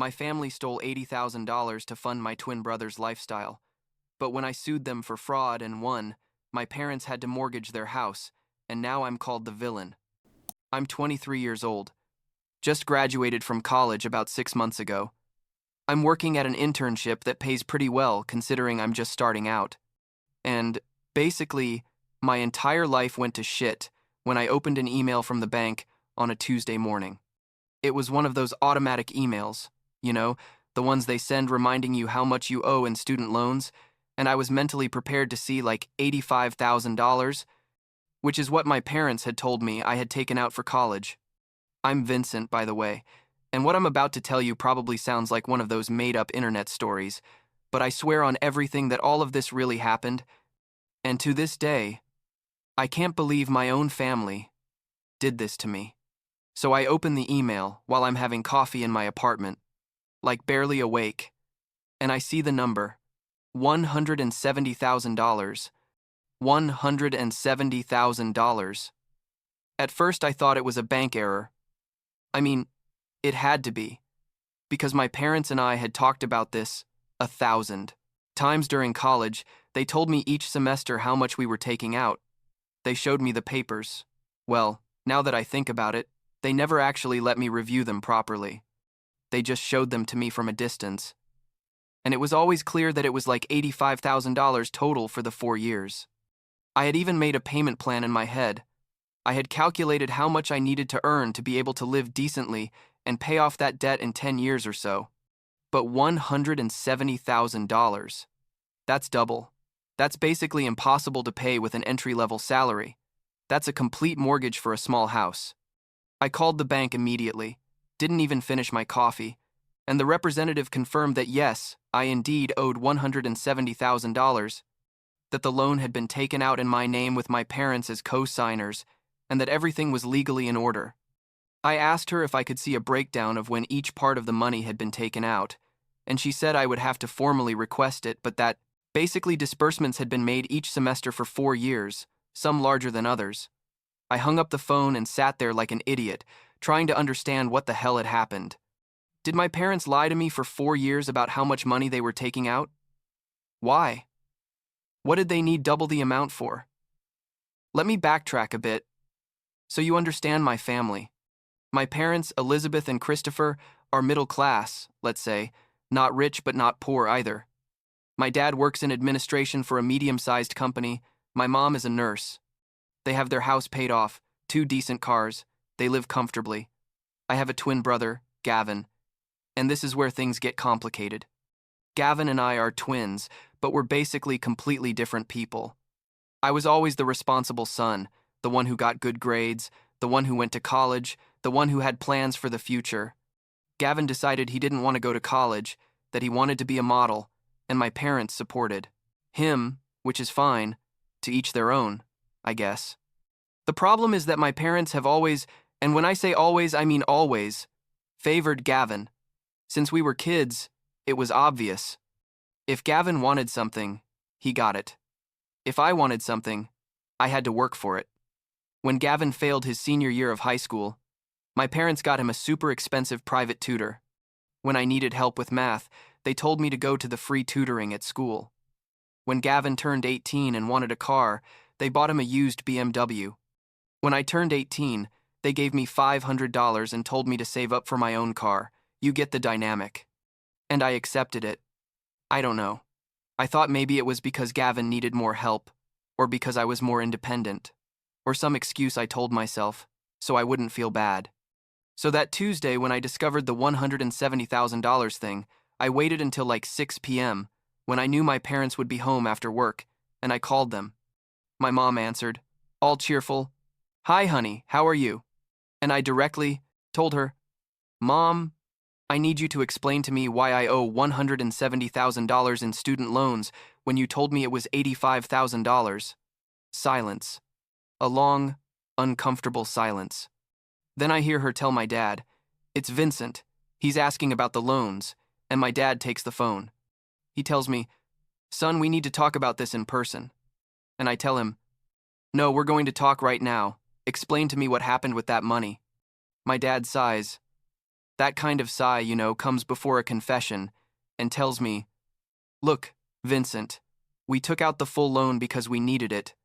My family stole $80,000 to fund my twin brother's lifestyle, but when I sued them for fraud and won, my parents had to mortgage their house, and now I'm called the villain. I'm 23 years old, just graduated from college about 6 months ago. I'm working at an internship that pays pretty well considering I'm just starting out. And, basically, my entire life went to shit when I opened an email from the bank on a Tuesday morning. It was one of those automatic emails, the ones they send reminding you how much you owe in student loans, and I was mentally prepared to see like $85,000, which is what my parents had told me I had taken out for college. I'm Vincent, by the way, and what I'm about to tell you probably sounds like one of those made-up internet stories, but I swear on everything that all of this really happened, and to this day, I can't believe my own family did this to me. So I open the email while I'm having coffee in my apartment, like barely awake, and I see the number, $170,000. $170,000. At first I thought it was a bank error. I mean, it had to be, because my parents and I had talked about this 1,000 times during college. They told me each semester how much we were taking out. They showed me the papers. Well, now that I think about it, they never actually let me review them properly. They just showed them to me from a distance. And it was always clear that it was like $85,000 total for the 4 years. I had even made a payment plan in my head. I had calculated how much I needed to earn to be able to live decently and pay off that debt in 10 years or so. But $170,000. That's double. That's basically impossible to pay with an entry-level salary. That's a complete mortgage for a small house. I called the bank immediately, didn't even finish my coffee, and the representative confirmed that yes, I indeed owed $170,000, that the loan had been taken out in my name with my parents as co-signers, and that everything was legally in order. I asked her if I could see a breakdown of when each part of the money had been taken out, and she said I would have to formally request it, but that basically disbursements had been made each semester for 4 years, some larger than others. I hung up the phone and sat there like an idiot, trying to understand what the hell had happened. Did my parents lie to me for 4 years about how much money they were taking out? Why? What did they need double the amount for? Let me backtrack a bit, so you understand my family. My parents, Elizabeth and Christopher, are middle class, let's say, not rich but not poor either. My dad works in administration for a medium-sized company. My mom is a nurse. They have their house paid off, 2 decent cars. They live comfortably. I have a twin brother, Gavin, and this is where things get complicated. Gavin and I are twins, but we're basically completely different people. I was always the responsible son, the one who got good grades, the one who went to college, the one who had plans for the future. Gavin decided he didn't want to go to college, that he wanted to be a model, and my parents supported him, which is fine, to each their own, I guess. The problem is that my parents have always, and when I say always, I mean always, favored Gavin. Since we were kids, it was obvious. If Gavin wanted something, he got it. If I wanted something, I had to work for it. When Gavin failed his senior year of high school, my parents got him a super expensive private tutor. When I needed help with math, they told me to go to the free tutoring at school. When Gavin turned 18 and wanted a car, they bought him a used BMW. When I turned 18, they gave me $500 and told me to save up for my own car. You get the dynamic. And I accepted it. I don't know. I thought maybe it was because Gavin needed more help, or because I was more independent, or some excuse I told myself, so I wouldn't feel bad. So that Tuesday when I discovered the $170,000 thing, I waited until like 6 p.m., when I knew my parents would be home after work, and I called them. My mom answered, all cheerful, "Hi, honey, how are you?" And I directly told her, "Mom, I need you to explain to me why I owe $170,000 in student loans when you told me it was $85,000. Silence. A long, uncomfortable silence. Then I hear her tell my dad, "It's Vincent. He's asking about the loans," and my dad takes the phone. He tells me, "Son, we need to talk about this in person." And I tell him, "No, we're going to talk right now. Explain to me what happened with that money." My dad sighs. That kind of sigh, comes before a confession and tells me, "Look, Vincent, we took out the full loan because we needed it.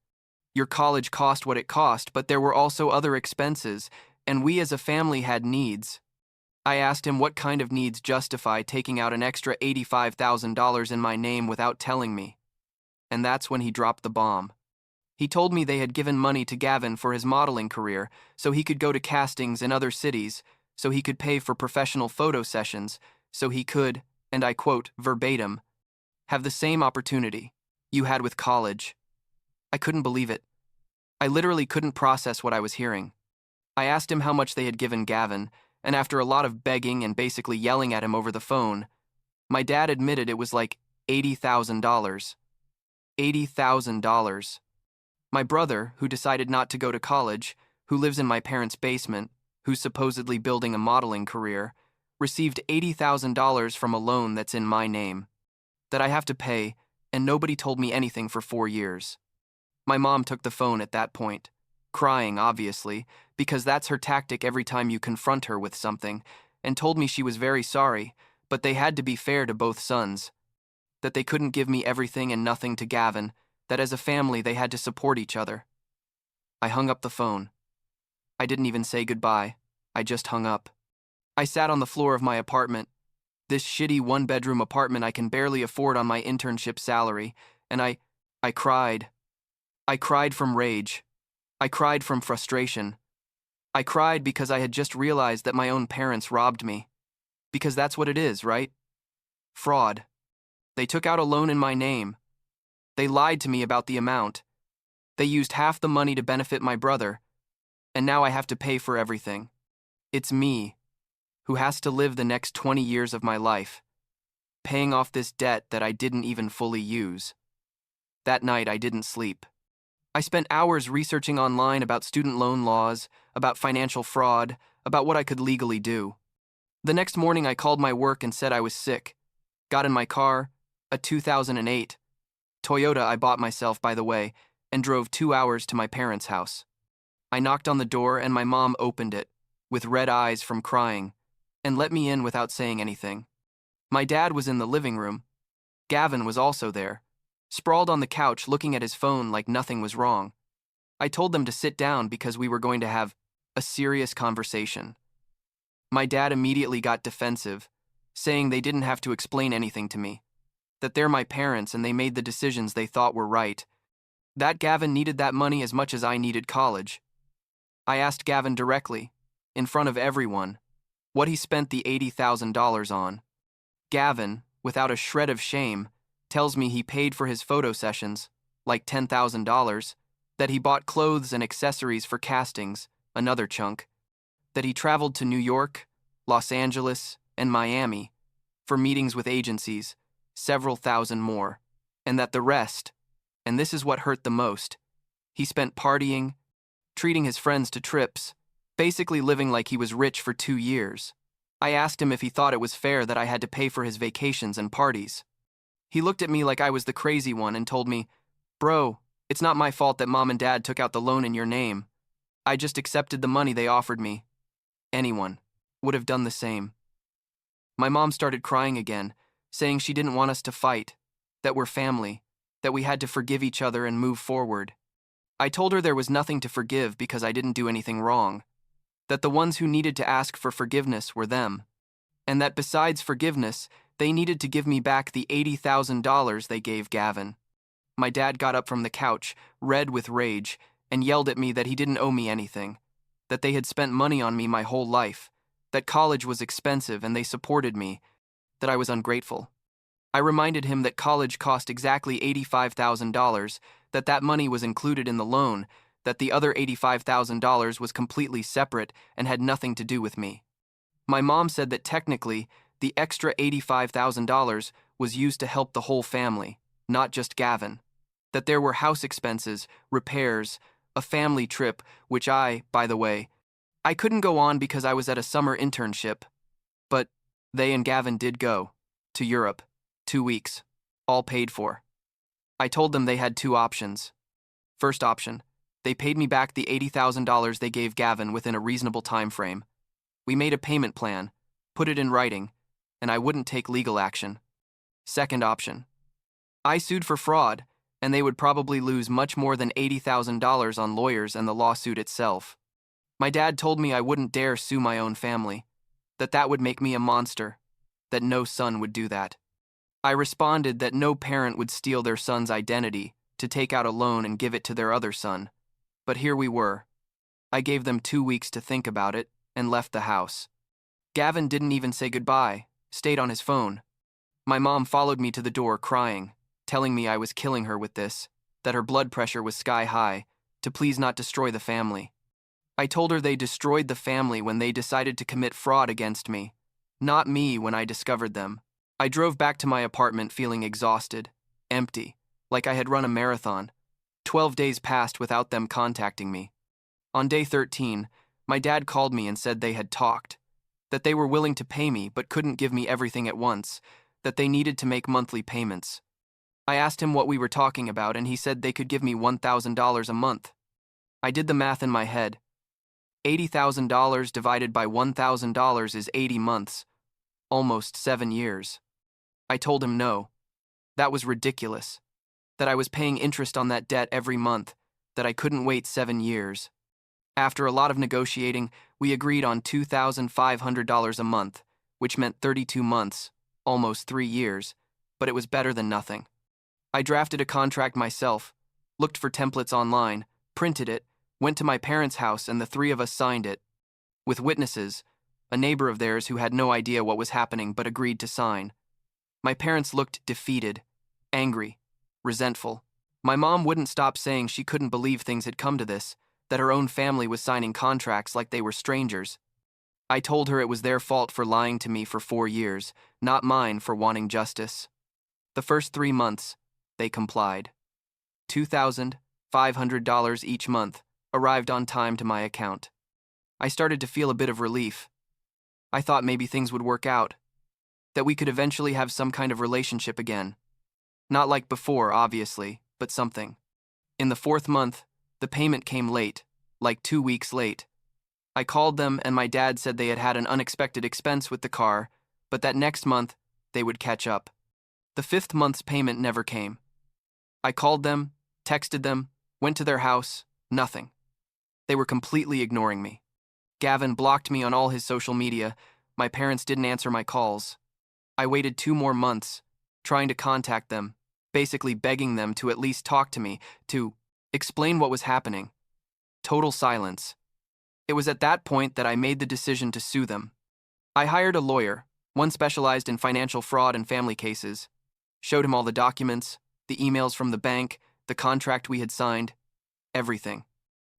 Your college cost what it cost, but there were also other expenses, and we as a family had needs." I asked him what kind of needs justify taking out an extra $85,000 in my name without telling me. And that's when he dropped the bomb. He told me they had given money to Gavin for his modeling career so he could go to castings in other cities, so he could pay for professional photo sessions, so he could, and I quote verbatim, have the same opportunity you had with college. I couldn't believe it. I literally couldn't process what I was hearing. I asked him how much they had given Gavin, and after a lot of begging and basically yelling at him over the phone, my dad admitted it was like $80,000. $80,000. My brother, who decided not to go to college, who lives in my parents' basement, who's supposedly building a modeling career, received $80,000 from a loan that's in my name, that I have to pay, and nobody told me anything for 4 years. My mom took the phone at that point, crying, obviously, because that's her tactic every time you confront her with something, and told me she was very sorry, but they had to be fair to both sons, that they couldn't give me everything and nothing to Gavin, that as a family they had to support each other. I hung up the phone. I didn't even say goodbye. I just hung up. I sat on the floor of my apartment, this shitty one-bedroom apartment I can barely afford on my internship salary, and I cried. I cried from rage. I cried from frustration. I cried because I had just realized that my own parents robbed me. Because that's what it is, right? Fraud. They took out a loan in my name. They lied to me about the amount. They used half the money to benefit my brother, and now I have to pay for everything. It's me who has to live the next 20 years of my life, paying off this debt that I didn't even fully use. That night I didn't sleep. I spent hours researching online about student loan laws, about financial fraud, about what I could legally do. The next morning I called my work and said I was sick. Got in my car, a 2008 Toyota I bought myself, by the way, and drove 2 hours to my parents' house. I knocked on the door and my mom opened it, with red eyes from crying, and let me in without saying anything. My dad was in the living room. Gavin was also there, sprawled on the couch looking at his phone like nothing was wrong. I told them to sit down because we were going to have a serious conversation. My dad immediately got defensive, saying they didn't have to explain anything to me, that they're my parents and they made the decisions they thought were right, that Gavin needed that money as much as I needed college. I asked Gavin directly, in front of everyone, what he spent the $80,000 on. Gavin, without a shred of shame, tells me he paid for his photo sessions, like $10,000, that he bought clothes and accessories for castings, another chunk, that he traveled to New York, Los Angeles, and Miami for meetings with agencies, several thousand more, and that the rest, and this is what hurt the most, he spent partying, treating his friends to trips, basically living like he was rich for 2 years. I asked him if he thought it was fair that I had to pay for his vacations and parties. He looked at me like I was the crazy one and told me, "Bro, it's not my fault that mom and dad took out the loan in your name. I just accepted the money they offered me. Anyone would have done the same." My mom started crying again, saying she didn't want us to fight, that we're family, that we had to forgive each other and move forward. I told her there was nothing to forgive because I didn't do anything wrong, that the ones who needed to ask for forgiveness were them, and that besides forgiveness, they needed to give me back the $80,000 they gave Gavin. My dad got up from the couch, red with rage, and yelled at me that he didn't owe me anything, that they had spent money on me my whole life, that college was expensive and they supported me, that I was ungrateful. I reminded him that college cost exactly $85,000, that money was included in the loan, that the other $85,000 was completely separate and had nothing to do with me. My mom said that technically, the extra $85,000 was used to help the whole family, not just Gavin, that there were house expenses, repairs, a family trip, which I, by the way, I couldn't go on because I was at a summer internship, but they and Gavin did go to Europe, 2 weeks, all paid for. I told them they had 2 options. First option, they paid me back the $80,000 they gave Gavin within a reasonable time frame. We made a payment plan, put it in writing, and I wouldn't take legal action. Second option. I sued for fraud, and they would probably lose much more than $80,000 on lawyers and the lawsuit itself. My dad told me I wouldn't dare sue my own family, that would make me a monster, that no son would do that. I responded that no parent would steal their son's identity to take out a loan and give it to their other son. But here we were. I gave them 2 weeks to think about it and left the house. Gavin didn't even say goodbye, stayed on his phone. My mom followed me to the door crying, telling me I was killing her with this, that her blood pressure was sky high, to please not destroy the family. I told her they destroyed the family when they decided to commit fraud against me, not me when I discovered them. I drove back to my apartment feeling exhausted, empty, like I had run a marathon. 12 days passed without them contacting me. On day 13, my dad called me and said they had talked, that they were willing to pay me but couldn't give me everything at once, that they needed to make monthly payments. I asked him what we were talking about, and he said they could give me $1,000 a month. I did the math in my head. $80,000 divided by $1,000 is 80 months, almost 7 years. I told him no. That was ridiculous. That I was paying interest on that debt every month, that I couldn't wait 7 years. After a lot of negotiating, we agreed on $2,500 a month, which meant 32 months, almost 3 years, but it was better than nothing. I drafted a contract myself, looked for templates online, printed it, went to my parents' house, and the 3 of us signed it. With witnesses, a neighbor of theirs who had no idea what was happening but agreed to sign. My parents looked defeated, angry, resentful. My mom wouldn't stop saying she couldn't believe things had come to this, that her own family was signing contracts like they were strangers. I told her it was their fault for lying to me for 4 years, not mine for wanting justice. The first 3 months, they complied. $2,500 each month arrived on time to my account. I started to feel a bit of relief. I thought maybe things would work out, that we could eventually have some kind of relationship again. Not like before, obviously, but something. In the 4th month, the payment came late, like 2 weeks late. I called them, and my dad said they had had an unexpected expense with the car, but that next month, they would catch up. The 5th month's payment never came. I called them, texted them, went to their house, nothing. They were completely ignoring me. Gavin blocked me on all his social media. My parents didn't answer my calls. I waited 2 more months, trying to contact them, basically begging them to at least talk to me, to explain what was happening. Total silence. It was at that point that I made the decision to sue them. I hired a lawyer, one specialized in financial fraud and family cases, showed him all the documents, the emails from the bank, the contract we had signed, everything.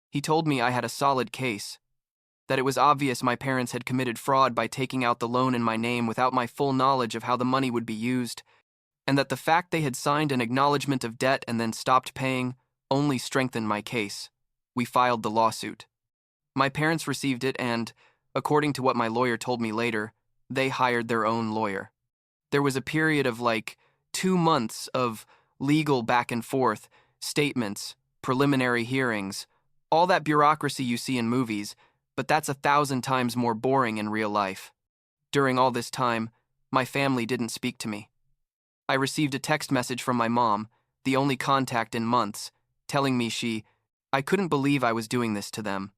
He told me I had a solid case, that it was obvious my parents had committed fraud by taking out the loan in my name without my full knowledge of how the money would be used, and that the fact they had signed an acknowledgement of debt and then stopped paying only strengthened my case. We filed the lawsuit. My parents received it and, according to what my lawyer told me later, they hired their own lawyer. There was a period of 2 months of legal back and forth, statements, preliminary hearings, all that bureaucracy you see in movies, but that's 1,000 times more boring in real life. During all this time, my family didn't speak to me. I received a text message from my mom, the only contact in months, telling me I couldn't believe I was doing this to them,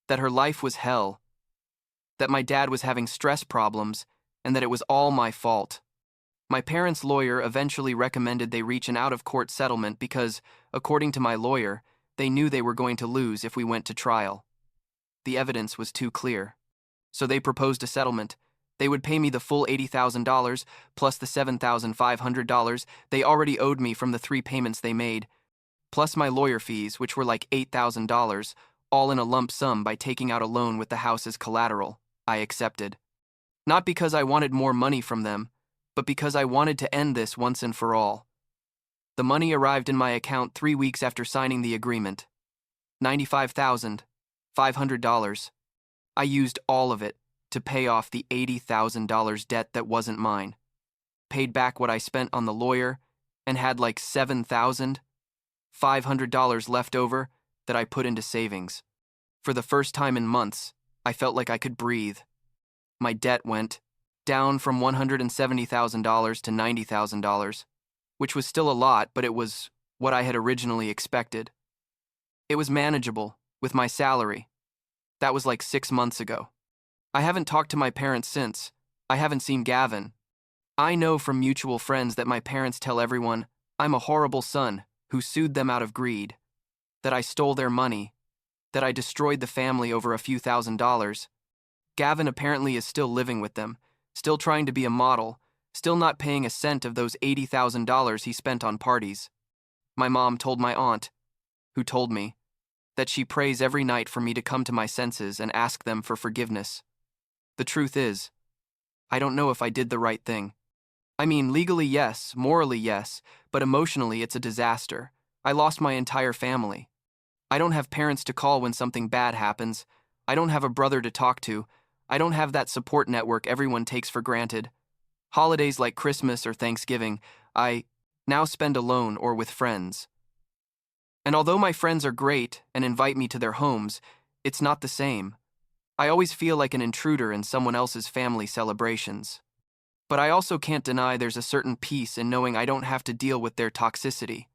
that her life was hell, that my dad was having stress problems, and that it was all my fault. My parents' lawyer eventually recommended they reach an out-of-court settlement because, according to my lawyer, they knew they were going to lose if we went to trial. The evidence was too clear. So they proposed a settlement. They would pay me the full $80,000 plus the $7,500 they already owed me from the 3 payments they made, plus my lawyer fees, which were like $8,000, all in a lump sum by taking out a loan with the house as collateral. I accepted. Not because I wanted more money from them, but because I wanted to end this once and for all. The money arrived in my account 3 weeks after signing the agreement. $95,500. I used all of it to pay off the $80,000 debt that wasn't mine. Paid back what I spent on the lawyer and had like $7,500 left over that I put into savings. For the first time in months, I felt like I could breathe. My debt went down from $170,000 to $90,000, which was still a lot, but it was what I had originally expected. It was manageable, with my salary. That was like 6 months ago. I haven't talked to my parents since. I haven't seen Gavin. I know from mutual friends that my parents tell everyone I'm a horrible son who sued them out of greed, that I stole their money, that I destroyed the family over a few $1,000s. Gavin apparently is still living with them, still trying to be a model, still not paying a cent of those $80,000 he spent on parties. My mom told my aunt, who told me, that she prays every night for me to come to my senses and ask them for forgiveness. The truth is, I don't know if I did the right thing. I mean, legally yes, morally yes, but emotionally it's a disaster. I lost my entire family. I don't have parents to call when something bad happens. I don't have a brother to talk to. I don't have that support network everyone takes for granted. Holidays like Christmas or Thanksgiving, I now spend alone or with friends. And although my friends are great and invite me to their homes, it's not the same. I always feel like an intruder in someone else's family celebrations. But I also can't deny there's a certain peace in knowing I don't have to deal with their toxicity.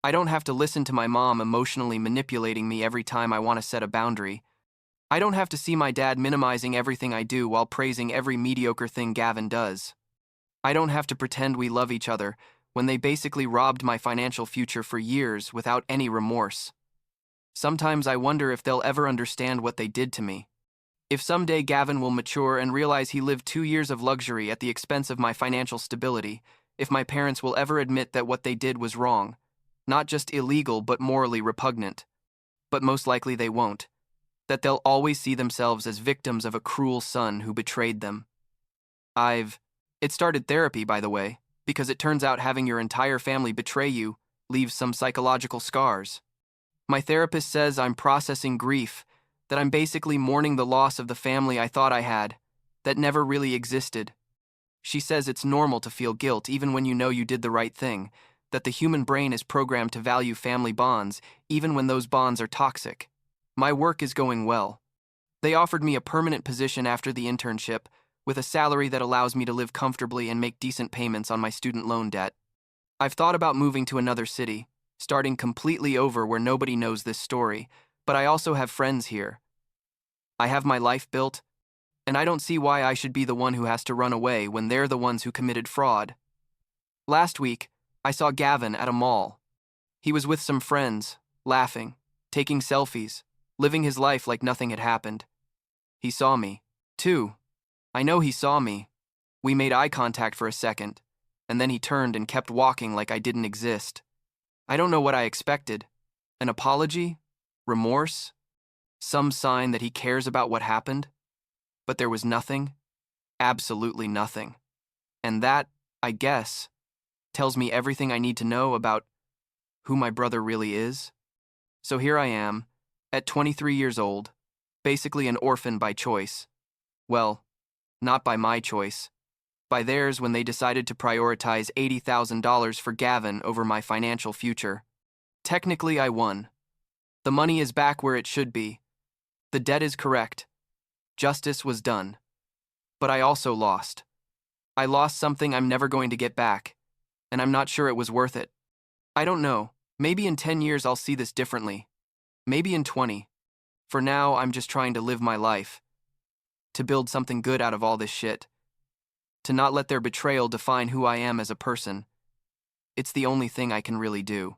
I don't have to listen to my mom emotionally manipulating me every time I want to set a boundary. I don't have to see my dad minimizing everything I do while praising every mediocre thing Gavin does. I don't have to pretend we love each other when they basically robbed my financial future for years without any remorse. Sometimes I wonder if they'll ever understand what they did to me. If someday Gavin will mature and realize he lived 2 years of luxury at the expense of my financial stability, if my parents will ever admit that what they did was wrong, not just illegal but morally repugnant. But most likely they won't. That they'll always see themselves as victims of a cruel son who betrayed them. It started therapy, by the way, because it turns out having your entire family betray you leaves some psychological scars. My therapist says I'm processing grief, that I'm basically mourning the loss of the family I thought I had, that never really existed. She says it's normal to feel guilt even when you know you did the right thing, that the human brain is programmed to value family bonds even when those bonds are toxic. My work is going well. They offered me a permanent position after the internship, with a salary that allows me to live comfortably and make decent payments on my student loan debt. I've thought about moving to another city, starting completely over where nobody knows this story, but I also have friends here. I have my life built, and I don't see why I should be the one who has to run away when they're the ones who committed fraud. Last week, I saw Gavin at a mall. He was with some friends, laughing, taking selfies, living his life like nothing had happened. He saw me, too. I know he saw me. We made eye contact for a second, and then he turned and kept walking like I didn't exist. I don't know what I expected. An apology? Remorse? Some sign that he cares about what happened? But there was nothing. Absolutely nothing. And that, I guess, tells me everything I need to know about who my brother really is. So here I am, at 23 years old, basically an orphan by choice. Well, not by my choice. By theirs when they decided to prioritize $80,000 for Gavin over my financial future. Technically, I won. The money is back where it should be. The debt is correct. Justice was done. But I also lost. I lost something I'm never going to get back, and I'm not sure it was worth it. I don't know. Maybe in 10 years I'll see this differently. Maybe in 20. For now, I'm just trying to live my life. To build something good out of all this shit. To not let their betrayal define who I am as a person. It's the only thing I can really do.